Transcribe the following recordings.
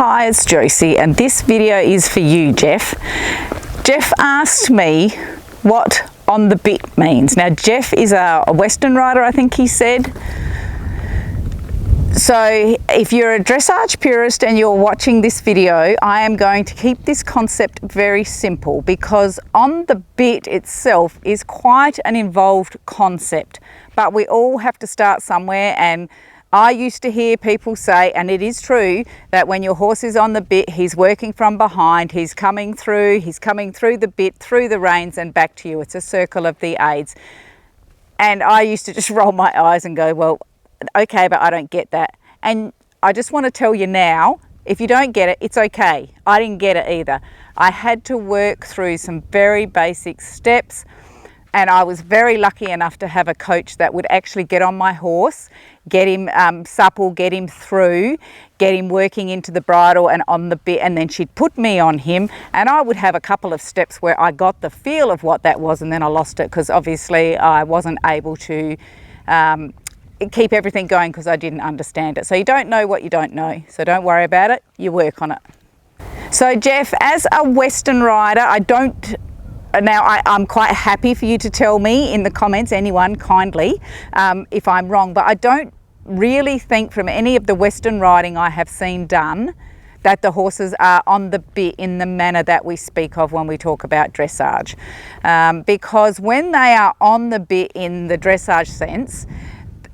Hi, it's Josie, and this video is for you, Jeff. Jeff asked me what on the bit means. Now, Jeff is a Western rider, I think he said. So if you're a dressage purist and you're watching this video, I am going to keep this concept very simple because on the bit itself is quite an involved concept, but we all have to start somewhere. And I used to hear people say, and it is true, that when your horse is on the bit, he's working from behind, he's coming through the bit, through the reins and back to you. It's a circle of the aids. And I used to just roll my eyes and go, well, okay, but I don't get that. And I just want to tell you now, if you don't get it, it's okay. I didn't get it either. I had to work through some very basic steps, and I was very lucky enough to have a coach that would actually get on my horse, get him supple, get him through, get him working into the bridle and on the bit, and then she'd put me on him, and I would have a couple of steps where I got the feel of what that was, and then I lost it because obviously I wasn't able to keep everything going because I didn't understand it. So you don't know what you don't know, so don't worry about it, you work on it. So Jeff, as a Western rider, I'm quite happy for you to tell me in the comments, anyone kindly, if I'm wrong, but I don't really think from any of the Western riding I have seen done that the horses are on the bit in the manner that we speak of when we talk about dressage. Because when they are on the bit in the dressage sense,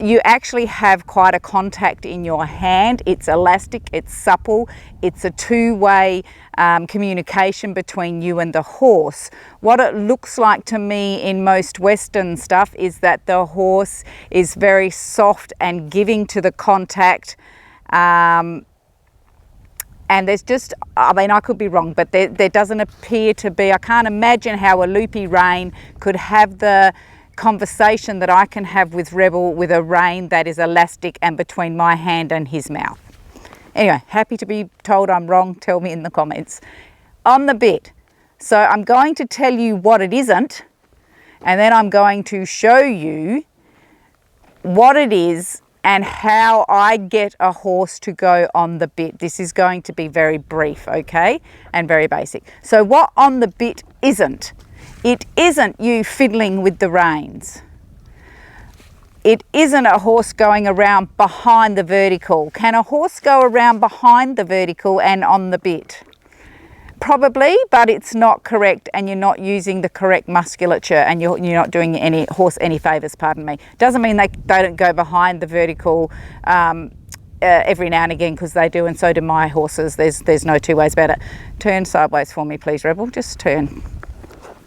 you actually have quite a contact in your hand. It's elastic, it's supple, it's a two-way communication between you and the horse. What it looks like to me in most Western stuff is that the horse is very soft and giving to the contact. And there's just, I mean, I could be wrong, but there doesn't appear to be, I can't imagine how a loopy rein could have the conversation that I can have with Rebel with a rein that is elastic and between my hand and his mouth. Anyway, happy to be told I'm wrong, tell me in the comments. On the bit, so I'm going to tell you what it isn't, and then I'm going to show you what it is and how I get a horse to go on the bit. This is going to be very brief, okay, and very basic. So what on the bit isn't? It isn't you fiddling with the reins. It isn't a horse going around behind the vertical. Can a horse go around behind the vertical and on the bit? Probably, but it's not correct, and you're not using the correct musculature, and you're not doing any horse any favours, pardon me. Doesn't mean they don't go behind the vertical every now and again, because they do, and so do my horses. There's no two ways about it. Turn sideways for me, please, Rebel. Just turn.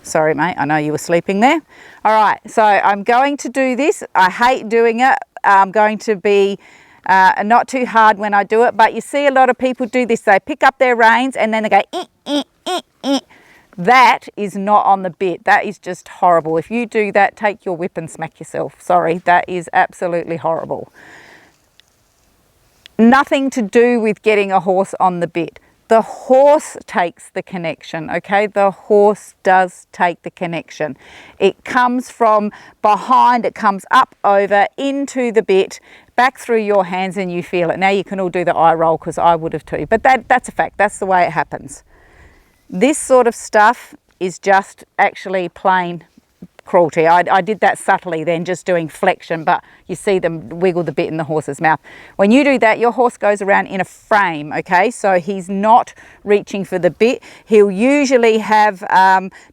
Sorry, mate, I know you were sleeping there. All right, so I'm going to do this. I hate doing it. I'm going to be not too hard when I do it, but you see a lot of people do this. They pick up their reins and then they go, eh, eh, eh, eh. That is not on the bit. That is just horrible. If you do that, take your whip and smack yourself. Sorry, that is absolutely horrible. Nothing to do with getting a horse on the bit. The horse takes the connection, okay? The horse does take the connection. It comes from behind, it comes up over into the bit, back through your hands, and you feel it. Now you can all do the eye roll because I would have too, but that's a fact. That's the way it happens. This sort of stuff is just actually plain cruelty. I did that subtly then, just doing flexion, but you see them wiggle the bit in the horse's mouth. When you do that, your horse goes around in a frame, okay? So he's not reaching for the bit. He'll usually have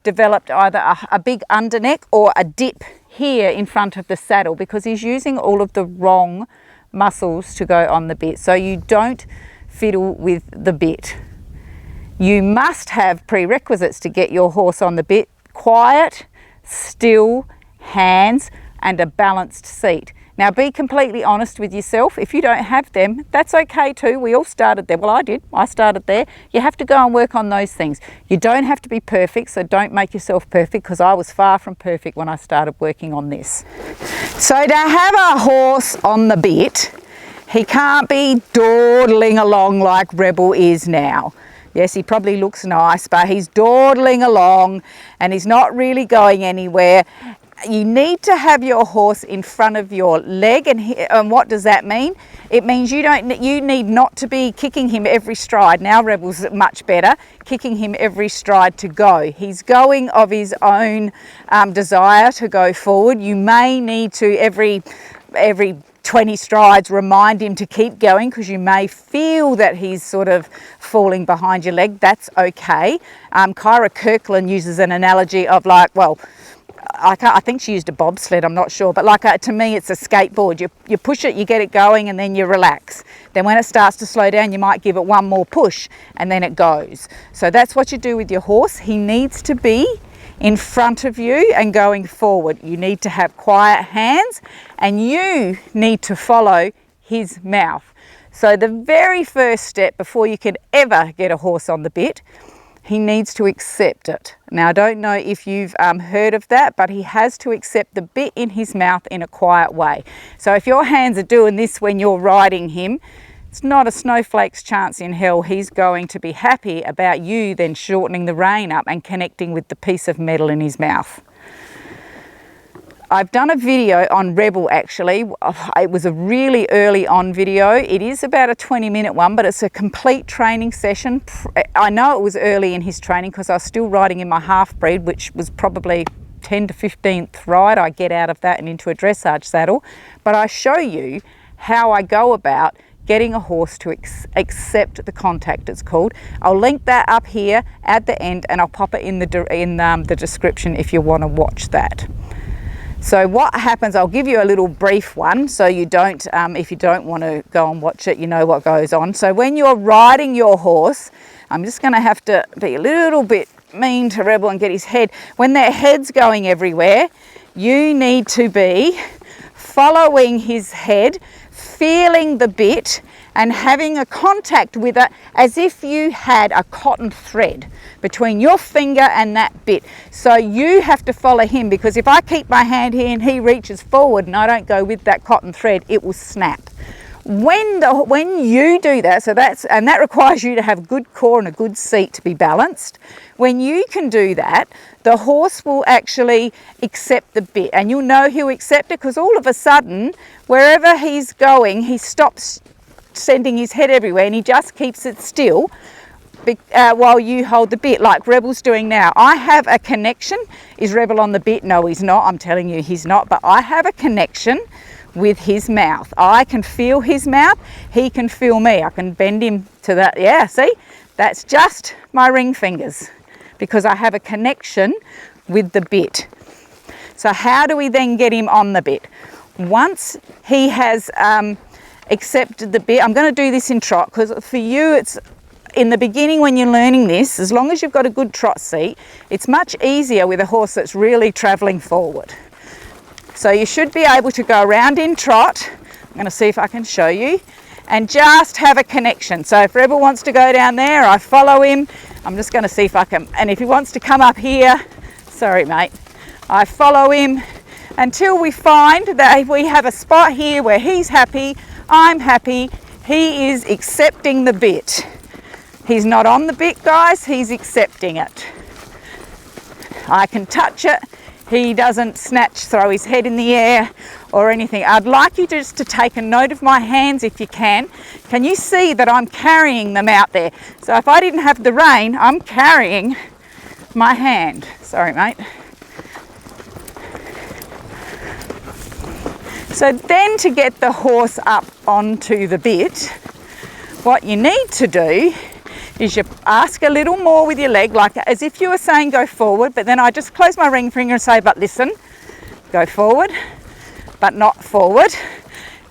developed either a big underneck or a dip here in front of the saddle because he's using all of the wrong muscles to go on the bit. So you don't fiddle with the bit. You must have prerequisites to get your horse on the bit: quiet, still hands, and a balanced seat. Now be completely honest with yourself. If you don't have them, that's okay too. We all started there. Well, I did. I started there. You have to go and work on those things. You don't have to be perfect, so don't make yourself perfect, because I was far from perfect when I started working on this. So to have a horse on the bit, he can't be dawdling along like Rebel is now. Yes, he probably looks nice, but he's dawdling along and he's not really going anywhere. you need to have your horse in front of your leg, and what does that mean? It means you need not to be kicking him every stride. Now Rebel's much better, kicking him every stride to go. He's going of his own desire to go forward. You may need to every 20 strides remind him to keep going, because you may feel that he's sort of falling behind your leg. That's okay. Kyra Kirkland uses an analogy of like, well, I think she used a bobsled, I'm not sure, but like to me it's a skateboard. You push it, you get it going, and then you relax. Then when it starts to slow down, you might give it one more push and then it goes. So that's what you do with your horse. He needs to be in front of you and going forward. You need to have quiet hands, and you need to follow his mouth. So the very first step before you can ever get a horse on the bit, he needs to accept it. Now, I don't know if you've heard of that, but he has to accept the bit in his mouth in a quiet way. So if your hands are doing this when you're riding him, it's not a snowflake's chance in hell he's going to be happy about you then shortening the rein up and connecting with the piece of metal in his mouth. I've done a video on Rebel actually. It was a really early on video. It is about a 20-minute one, but it's a complete training session. I know it was early in his training because I was still riding in my half-breed, which was probably 10 to 15th ride I get out of that and into a dressage saddle. But I show you how I go about getting a horse to accept the contact, it's called. I'll link that up here at the end, and I'll pop it in the description if you want to watch that. So what happens, I'll give you a little brief one so you don't, if you don't want to go and watch it, you know what goes on. So when you're riding your horse, I'm just going to have to be a little bit mean to Rebel and get his head. When their head's going everywhere, you need to be following his head, feeling the bit and having a contact with it as if you had a cotton thread between your finger and that bit. So you have to follow him, because if I keep my hand here and he reaches forward and I don't go with that cotton thread, it will snap. When you do that, and that requires you to have good core and a good seat to be balanced. When you can do that, the horse will actually accept the bit, and you'll know he'll accept it because all of a sudden, wherever he's going, he stops sending his head everywhere and he just keeps it still while you hold the bit, like Rebel's doing now. I have a connection. Is Rebel on the bit? No, he's not. I'm telling you, he's not. But I have a connection with his mouth. I can feel his mouth. He can feel me. I can bend him to that. Yeah, see? That's just my ring fingers, because I have a connection with the bit. So how do we then get him on the bit? Once he has accepted the bit, I'm going to do this in trot, because for you, it's in the beginning when you're learning this, as long as you've got a good trot seat, it's much easier with a horse that's really travelling forward. So you should be able to go around in trot. I'm going to see if I can show you, and just have a connection. So if Rebel wants to go down there, I follow him. I'm just going to see if I can, and if he wants to come up here, sorry mate, I follow him until we find that we have a spot here where he's happy, I'm happy, he is accepting the bit. He's not on the bit, guys, he's accepting it. I can touch it. He doesn't throw his head in the air or anything. I'd like you just to take a note of my hands if you can. Can you see that I'm carrying them out there? So if I didn't have the rein, I'm carrying my hand. Sorry, mate. So then to get the horse up onto the bit, what you need to do is you ask a little more with your leg, like as if you were saying go forward, but then I just close my ring finger and say, but listen, go forward, but not forward.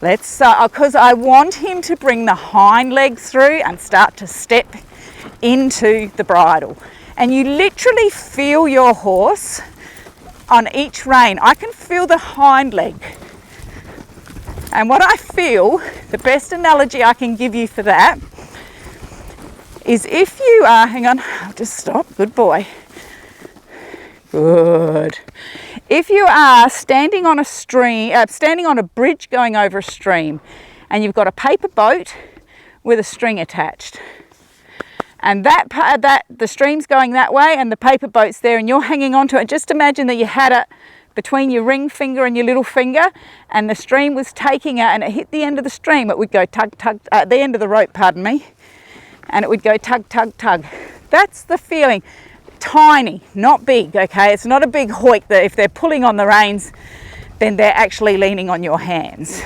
Let's, because I want him to bring the hind leg through and start to step into the bridle. And you literally feel your horse on each rein. I can feel the hind leg. And what I feel, the best analogy I can give you for that, is if you are, hang on, I'll just stop, good boy. Good. If you are standing on a stream, standing on a bridge going over a stream, and you've got a paper boat with a string attached, and that the stream's going that way and the paper boat's there and you're hanging onto it, just imagine that you had between your ring finger and your little finger, and the stream was taking out and it hit the end of the stream, it would go tug, tug, the end of the rope, pardon me, and it would go tug, tug, tug. That's the feeling. Tiny, not big, okay? It's not a big hoik that if they're pulling on the reins, then they're actually leaning on your hands.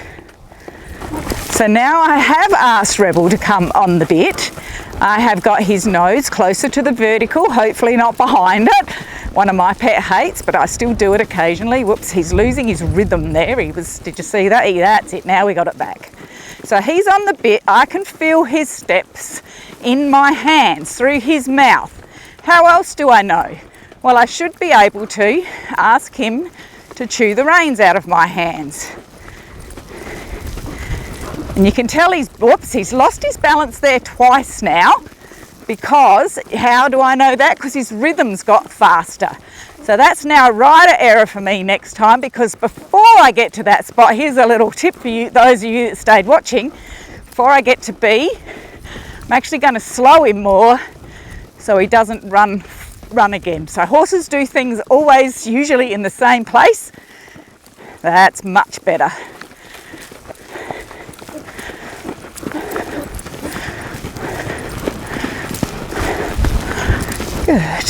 So now I have asked Rebel to come on the bit. I have got his nose closer to the vertical, hopefully not behind it. One of my pet hates, but I still do it occasionally. Whoops, he's losing his rhythm there. Did you see that? That's it, now we got it back. So he's on the bit. I can feel his steps in my hands, through his mouth. How else do I know? Well, I should be able to ask him to chew the reins out of my hands. And you can tell he's lost his balance there twice now, because, how do I know that? Because his rhythm's got faster. So that's now a rider error for me next time, because before I get to that spot, here's a little tip for you, those of you that stayed watching, before I get to B, I'm actually going to slow him more so he doesn't run again. So horses do things always usually in the same place. That's much better. Good.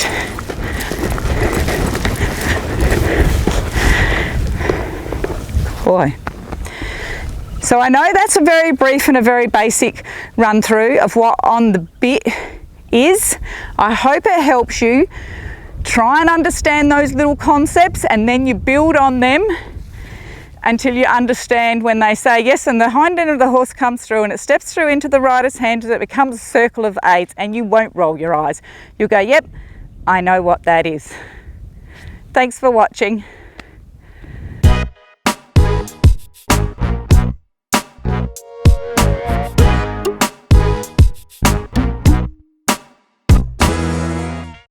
Boy. So I know that's a very brief and a very basic run through of what on the bit is. I hope it helps you try and understand those little concepts, and then you build on them until you understand when they say yes and the hind end of the horse comes through and it steps through into the rider's hand, it becomes a circle of eights, and you won't roll your eyes. You'll go, yep, I know what that is. Thanks for watching.